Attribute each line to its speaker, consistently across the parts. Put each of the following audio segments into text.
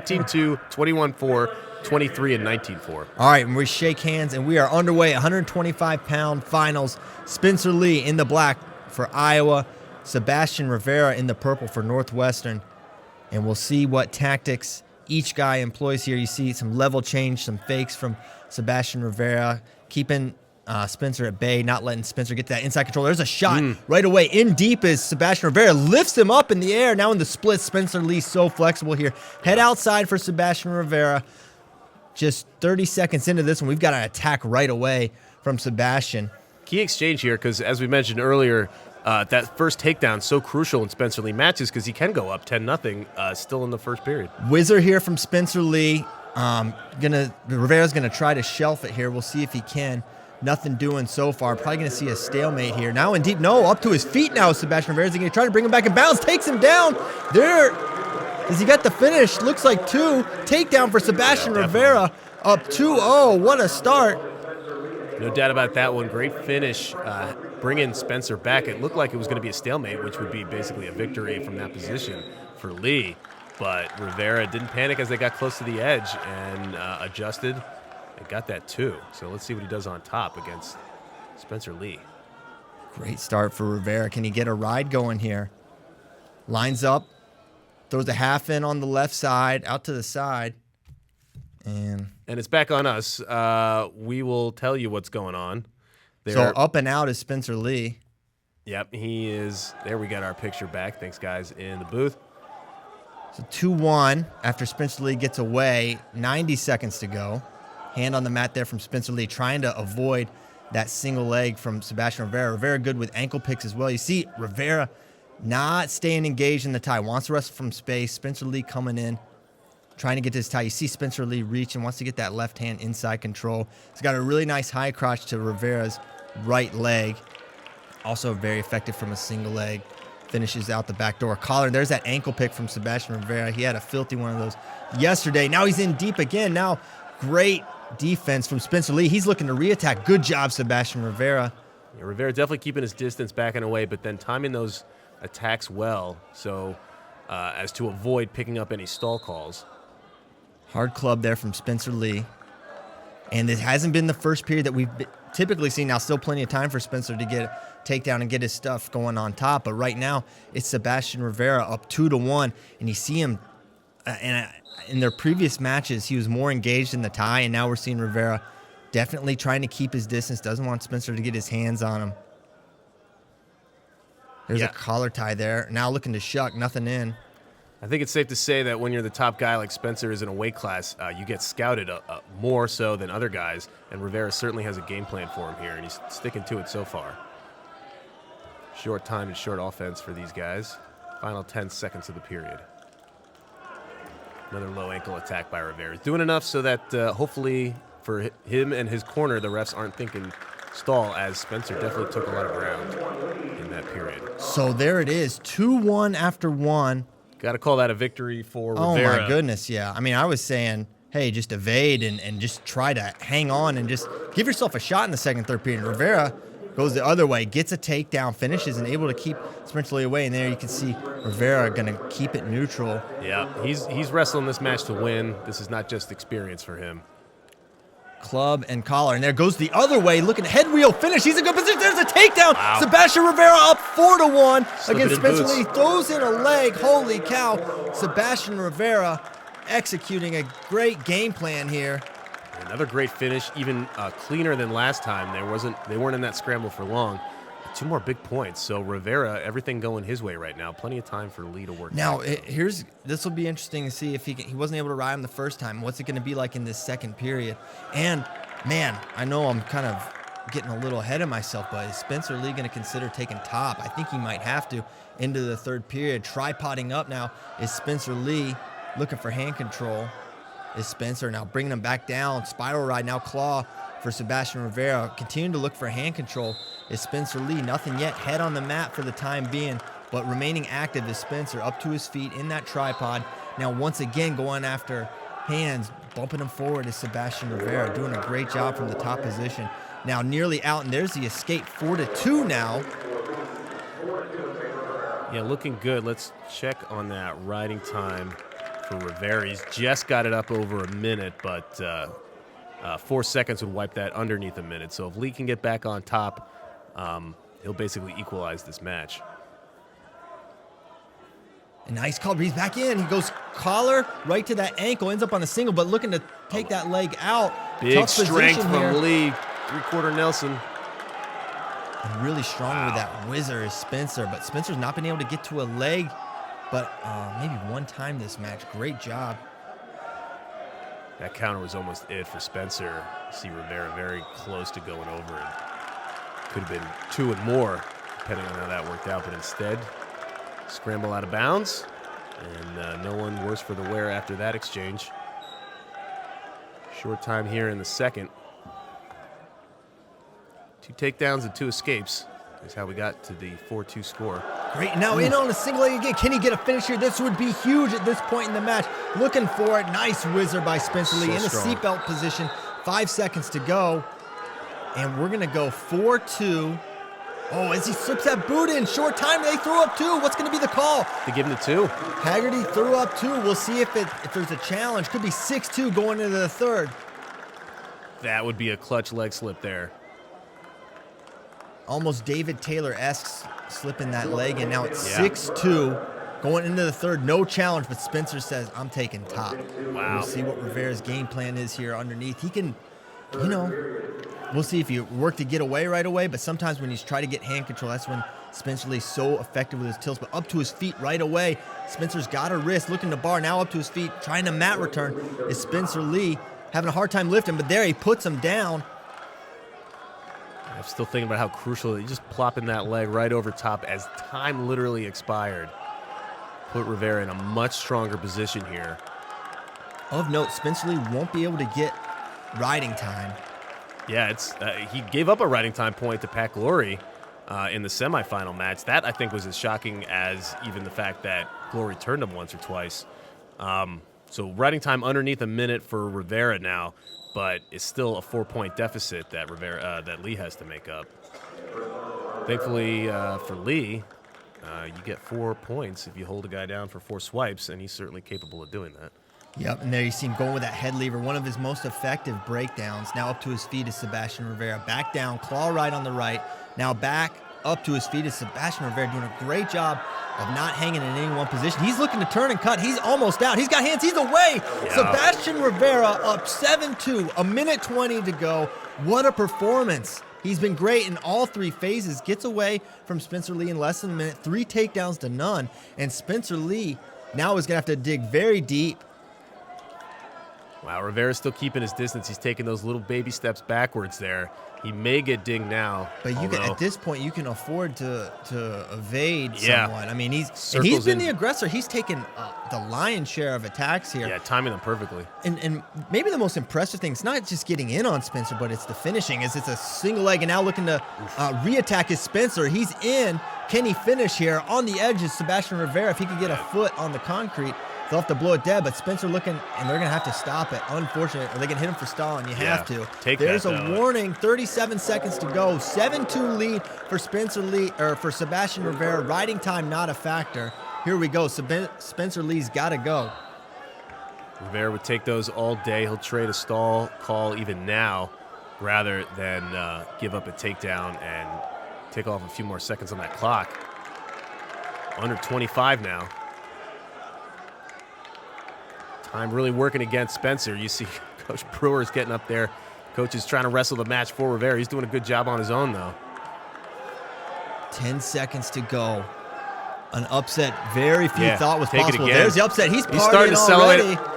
Speaker 1: 18-2, 21-4, 23, and 19-4.
Speaker 2: All right, and we shake hands, and we are underway. 125-pound finals. Spencer Lee in the black for Iowa. Sebastian Rivera in the purple for Northwestern. And we'll see what tactics each guy employs here. You see some level change, some fakes from Sebastian Rivera, keeping Spencer at bay, not letting Spencer get that inside control. There's a shot right away. In deep is Sebastian Rivera. Lifts him up in the air. Now in the split, Spencer Lee so flexible here. Head outside for Sebastian Rivera. Just 30 seconds into this one, we've got an attack right away from Sebastian.
Speaker 1: Key exchange here because, as we mentioned earlier, that first takedown so crucial in Spencer Lee matches because he can go up 10-0 still in the first period.
Speaker 2: Whizzer here from Spencer Lee. Rivera's gonna try to shelf it here. We'll see if he can. Nothing doing so far. Probably gonna see a stalemate here. Now in deep, no, up to his feet now. Sebastian Rivera's gonna try to bring him back in bounds. Takes him down. There. Does he get the finish? Looks like two. Takedown for Sebastian Rivera. Up 2-0. What a start.
Speaker 1: No doubt about that one. Great finish. Bringing Spencer back. It looked like it was going to be a stalemate, which would be basically a victory from that position for Lee. But Rivera didn't panic as they got close to the edge and adjusted and got that too. So let's see what he does on top against Spencer Lee.
Speaker 2: Great start for Rivera. Can he get a ride going here? Lines up. Throws a half in on the left side, out to the side. And
Speaker 1: it's back on us. We will tell you what's going on.
Speaker 2: So up and out is Spencer Lee.
Speaker 1: Yep, he is. There we got our picture back. Thanks, guys, in the booth.
Speaker 2: So 2-1 after Spencer Lee gets away. 90 seconds to go. Hand on the mat there from Spencer Lee, trying to avoid that single leg from Sebastian Rivera. Rivera good with ankle picks as well. You see Rivera not staying engaged in the tie. Wants to wrestle from space. Spencer Lee coming in, trying to get this tie. You see Spencer Lee reach and wants to get that left hand inside control. He's got a really nice high crotch to Rivera's right leg. Also very effective from a single leg. Finishes out the back door. Collar, there's that ankle pick from Sebastian Rivera. He had a filthy one of those yesterday. Now he's in deep again. Now great defense from Spencer Lee. He's looking to reattack. Good job, Sebastian Rivera.
Speaker 1: Yeah, Rivera definitely keeping his distance, backing away, but then timing those attacks well so as to avoid picking up any stall calls.
Speaker 2: Hard club there from Spencer Lee. And it hasn't been the first period that we've typically seen. Now still plenty of time for Spencer to get a takedown and get his stuff going on top. But right now it's Sebastian Rivera up 2-1. And you see him in their previous matches, he was more engaged in the tie. And now we're seeing Rivera definitely trying to keep his distance. Doesn't want Spencer to get his hands on him. There's a collar tie there. Now looking to shuck, nothing in.
Speaker 1: I think it's safe to say that when you're the top guy like Spencer is in a weight class, you get scouted more so than other guys, and Rivera certainly has a game plan for him here, and he's sticking to it so far. Short time and short offense for these guys. Final 10 seconds of the period. Another low ankle attack by Rivera. Doing enough so that hopefully for him and his corner, the refs aren't thinking stall, as Spencer definitely took a lot of ground in that period.
Speaker 2: So there it is, 2-1 after one.
Speaker 1: Got to call that a victory for Rivera.
Speaker 2: Oh, my goodness, yeah. I mean, I was saying, hey, just evade and just try to hang on and just give yourself a shot in the second, third period. Rivera goes the other way, gets a takedown, finishes, and able to keep Spencer Lee away. And there you can see Rivera going to keep it neutral.
Speaker 1: Yeah, he's wrestling this match to win. This is not just experience for him.
Speaker 2: Club and collar, and there goes the other way, looking head wheel finish. He's in good position. There's a takedown. Wow. Sebastian Rivera up 4-1 against Spencer Lee. Throws in a leg. Holy cow! Sebastian Rivera executing a great game plan here.
Speaker 1: Another great finish, even cleaner than last time. They weren't in that scramble for long. 2 more big points. So Rivera, everything going his way right now. Plenty of time for Lee to work.
Speaker 2: Now, this will be interesting to see if he wasn't able to ride him the first time. What's it going to be like in this second period? And, man, I know I'm kind of getting a little ahead of myself, but is Spencer Lee going to consider taking top? I think he might have to into the third period. Tripoding up now is Spencer Lee looking for hand control. Is Spencer now bringing him back down. Spiral ride now, claw for Sebastian Rivera. Continuing to look for hand control is Spencer Lee. Nothing yet. Head on the mat for the time being, but remaining active is Spencer up to his feet in that tripod. Now once again going after hands, bumping him forward is Sebastian Rivera, doing a great job from the top position. Now nearly out, and there's the escape. 4-2 now.
Speaker 1: Yeah, looking good. Let's check on that riding time for Rivera. He's just got it up over a minute, but 4 seconds would wipe that underneath a minute. So if Lee can get back on top, he'll basically equalize this match.
Speaker 2: A nice call. He's back in. He goes collar right to that ankle. Ends up on a single, but looking to take that leg out.
Speaker 1: Big
Speaker 2: Tough
Speaker 1: strength
Speaker 2: position here.
Speaker 1: from Lee. Three-quarter Nelson.
Speaker 2: And really strong with that whizzer is Spencer, but Spencer's not been able to get to a leg, but maybe one time this match. Great job.
Speaker 1: That counter was almost it for Spencer. See Rivera very close to going over it. Could have been 2 and more, depending on how that worked out, but instead, scramble out of bounds, and no one worse for the wear after that exchange. Short time here in the second. 2 takedowns and 2 escapes is how we got to the 4-2 score.
Speaker 2: Great. Now in on a single leg again. Can he get a finish here? This would be huge at this point in the match. Looking for it. Nice whizzer by Spencer Lee in a seatbelt position. 5 seconds to go. And we're going to go 4-2. Oh, as he slips that boot in. Short time. They threw up 2. What's going to be the call?
Speaker 1: They give him the 2.
Speaker 2: Haggerty threw up 2. We'll see if there's a challenge. Could be 6-2 going into the third.
Speaker 1: That would be a clutch leg slip there.
Speaker 2: Almost David Taylor-esque slipping that leg, and now it's 6-2 going into the third. No challenge, but Spencer says, I'm taking top.
Speaker 1: Wow.
Speaker 2: We'll see what Rivera's game plan is here underneath. He can, we'll see if he work to get away right away, but sometimes when he's trying to get hand control, that's when Spencer Lee's so effective with his tilts. But up to his feet right away, Spencer's got a wrist, looking to bar, now up to his feet, trying to mat return is Spencer Lee. Having a hard time lifting, but there he puts him down.
Speaker 1: I'm still thinking about how crucial he just plopping that leg right over top as time literally expired. Put Rivera in a much stronger position here.
Speaker 2: Of note, Spencer Lee won't be able to get riding time.
Speaker 1: Yeah, it's he gave up a riding time point to Pat Glory in the semifinal match. That, I think, was as shocking as even the fact that Glory turned him once or twice. So riding time underneath a minute for Rivera now, but it's still a 4-point deficit that that Lee has to make up. Thankfully for Lee, you get 4 points if you hold a guy down for 4 swipes, and he's certainly capable of doing that.
Speaker 2: Yep, and there you see him going with that head lever, one of his most effective breakdowns. Now up to his feet is Sebastian Rivera. Back down, claw right on the right. Now back up to his feet is Sebastian Rivera, doing a great job of not hanging in any one position. He's looking to turn and cut. He's almost out. He's got hands. He's away. Yeah. Sebastian Rivera up 7-2, a minute 20 to go. What a performance. He's been great in all 3 phases. Gets away from Spencer Lee in less than a minute. 3 takedowns to none. And Spencer Lee now is going to have to dig very deep.
Speaker 1: Wow, Rivera's still keeping his distance. He's taking those little baby steps backwards there. He may get dinged now.
Speaker 2: But you can, at this point, you can afford to evade someone. I mean, he's been the aggressor. He's taken the lion's share of attacks here.
Speaker 1: Yeah, timing them perfectly.
Speaker 2: And maybe the most impressive thing, it's not just getting in on Spencer, but it's the finishing. It's a single leg, and now looking to re-attack his Spencer. He's in. Can he finish here? On the edge is Sebastian Rivera. If he could get a foot on the concrete, they'll have to blow it dead, but Spencer looking, and they're going to have to stop it. Unfortunate, or they can hit him for stalling. You have to. There's a warning. 37 seconds to go. 7-2 lead for Spencer Lee, or for Sebastian Rivera. Riding time not a factor. Here we go. Spencer Lee's got to go.
Speaker 1: Rivera would take those all day. He'll trade a stall call even now, rather than give up a takedown and take off a few more seconds on that clock. Under 25 now. Time really working against Spencer. You see Coach Brewer's getting up there. Coach is trying to wrestle the match for Rivera. He's doing a good job on his own, though.
Speaker 2: 10 seconds to go. An upset very few thought was possible.
Speaker 1: There's
Speaker 2: the upset. He's
Speaker 1: starting to
Speaker 2: already.
Speaker 1: Celebrate.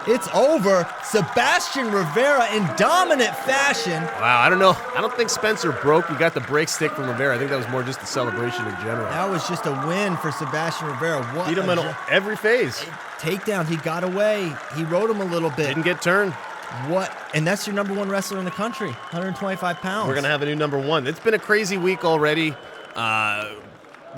Speaker 2: It's over. Sebastian Rivera in dominant fashion.
Speaker 1: Wow, I don't know. I don't think Spencer broke. We got the break stick from Rivera. I think that was more just a celebration in general.
Speaker 2: That was just a win for Sebastian Rivera. What
Speaker 1: beat him in every phase.
Speaker 2: Takedown. He got away. He rode him a little bit.
Speaker 1: Didn't get turned.
Speaker 2: What? And that's your number 1 wrestler in the country, 125 pounds.
Speaker 1: We're going to have a new number 1. It's been a crazy week already.